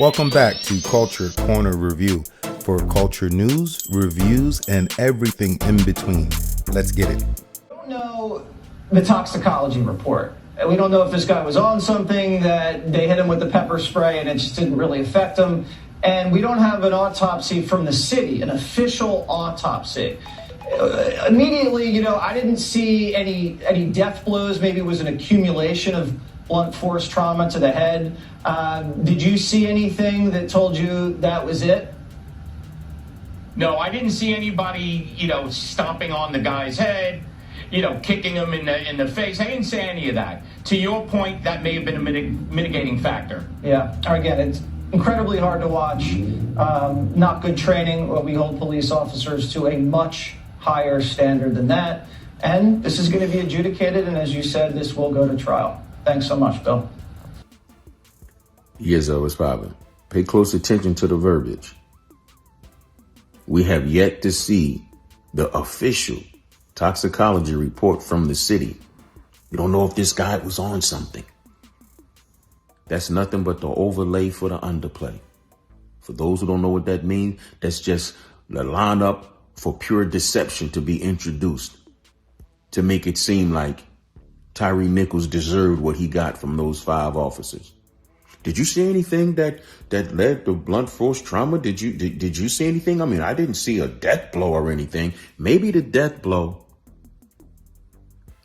Welcome back to Culture Corner Review for culture news, reviews, and everything in between. Let's get it. We don't know the toxicology report. We don't know if this guy was on something, that they hit him with the pepper spray and it just didn't really affect him. And we don't have an autopsy from the city, an official autopsy. Immediately, I didn't see any death blows. Maybe it was an accumulation of blunt force trauma to the head. Did you see anything that told you that was it? No, I didn't see anybody, stomping on the guy's head, kicking him in the face. I didn't say any of that. To your point, that may have been a mitigating factor. Yeah. Again, it's incredibly hard to watch. Not good training. We hold police officers to a much higher standard than that. And this is going to be adjudicated. And as you said, this will go to trial. Thanks so much, Bill. Yizzo is popping. Pay close attention to the verbiage. We have yet to see the official toxicology report from the city. We don't know if this guy was on something. That's nothing but the overlay for the underplay. For those who don't know what that means, that's just the lineup for pure deception to be introduced to make it seem like Tyre Nichols deserved what he got from those 5 officers. Did you see anything that led to blunt force trauma? Did you see anything? I mean, I didn't see a death blow or anything. Maybe the death blow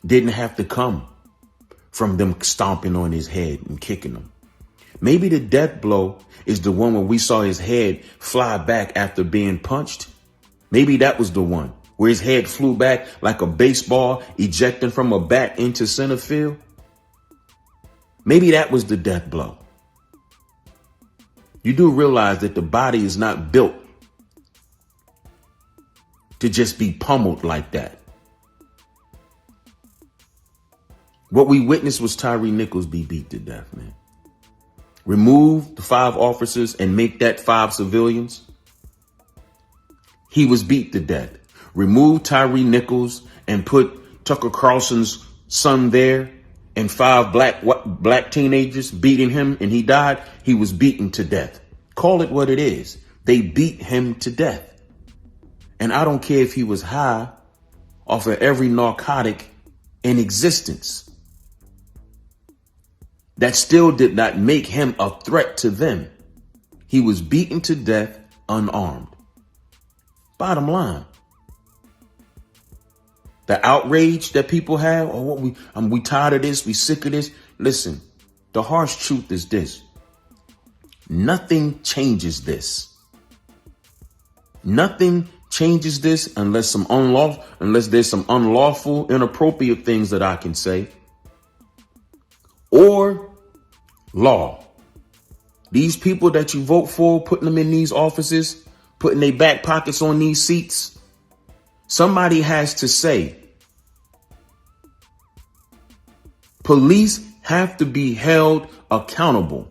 didn't have to come from them stomping on his head and kicking him. Maybe the death blow is the one where we saw his head fly back after being punched. Maybe that was the one where his head flew back like a baseball ejecting from a bat into center field. Maybe that was the death blow. You do realize that the body is not built to just be pummeled like that. What we witnessed was Tyre Nichols be beat to death, man. Remove the 5 officers and make that 5 civilians. He was beat to death. Remove Tyre Nichols and put Tucker Carlson's son there and 5 black teenagers beating him and he died. He was beaten to death. Call it what it is. They beat him to death. And I don't care if he was high off of every narcotic in existence. That still did not make him a threat to them. He was beaten to death unarmed. Bottom line. The outrage that people have, we tired of this, we sick of this. Listen, the harsh truth is this. Nothing changes this. Nothing changes this unless there's some unlawful, inappropriate things that I can say. Or law. These people that you vote for, putting them in these offices, putting their back pockets on these seats. Somebody has to say, police have to be held accountable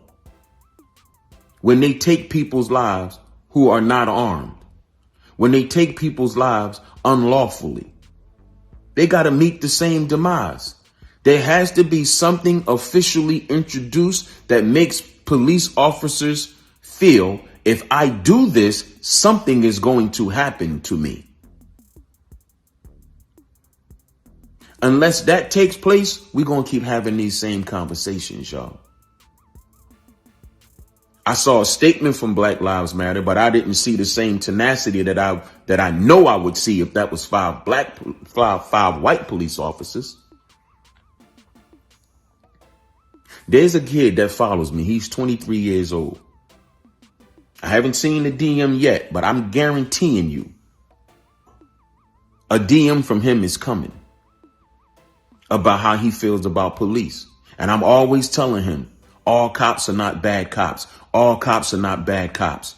when they take people's lives who are not armed, when they take people's lives unlawfully. They got to meet the same demise. There has to be something officially introduced that makes police officers feel if I do this, something is going to happen to me. Unless that takes place, we're going to keep having these same conversations, y'all. I saw a statement from Black Lives Matter, but I didn't see the same tenacity that I know I would see if that was 5 white police officers. There's a kid that follows me. He's 23 years old. I haven't seen the DM yet, but I'm guaranteeing you a DM from him is coming about how he feels about police. And I'm always telling him, all cops are not bad cops. All cops are not bad cops.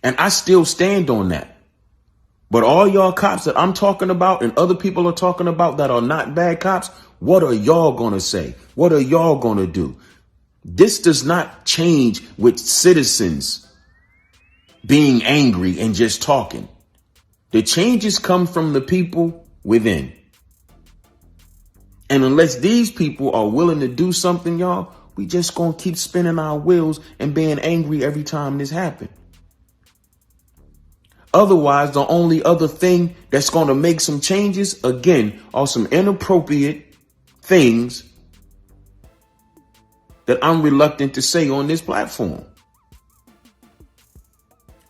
And I still stand on that. But all y'all cops that I'm talking about and other people are talking about that are not bad cops, what are y'all going to say? What are y'all going to do? This does not change with citizens being angry and just talking. The changes come from the people within. And unless these people are willing to do something, y'all, we just gonna keep spinning our wheels and being angry every time this happens. Otherwise, the only other thing that's gonna make some changes, again, are some inappropriate things that I'm reluctant to say on this platform.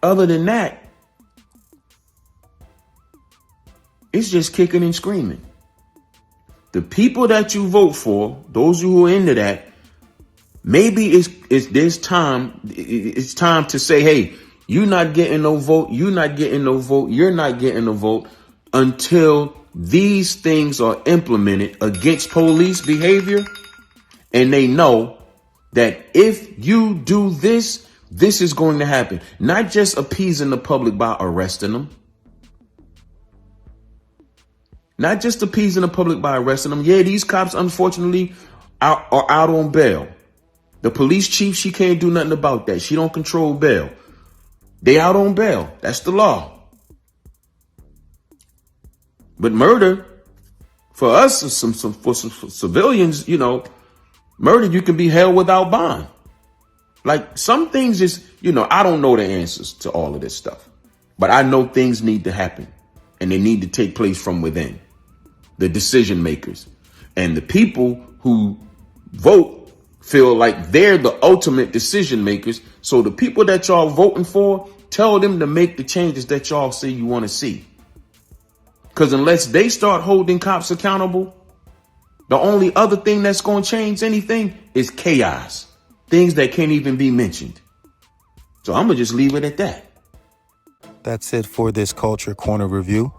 Other than that, it's just kicking and screaming. The people that you vote for, those who are into that, maybe it's time to say, hey, you're not getting no vote, you're not getting no vote, you're not getting a vote until these things are implemented against police behavior. And they know that if you do this, this is going to happen. Not just appeasing the public by arresting them. Not just appeasing the public by arresting them. Yeah, these cops, unfortunately, are out on bail. The police chief, she can't do nothing about that. She don't control bail. They out on bail. That's the law. But murder, for us, for some civilians, murder, you can be held without bond. Like some things is, I don't know the answers to all of this stuff. But I know things need to happen. And they need to take place from within. The decision makers. And the people who vote feel like they're the ultimate decision makers. So the people that y'all voting for, tell them to make the changes that y'all say you want to see. Because unless they start holding cops accountable, the only other thing that's going to change anything is chaos. Things that can't even be mentioned. So I'm going to just leave it at that. That's it for this Culture Corner review.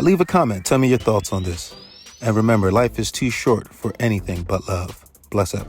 Leave a comment. Tell me your thoughts on this. And remember, life is too short for anything but love. Bless up.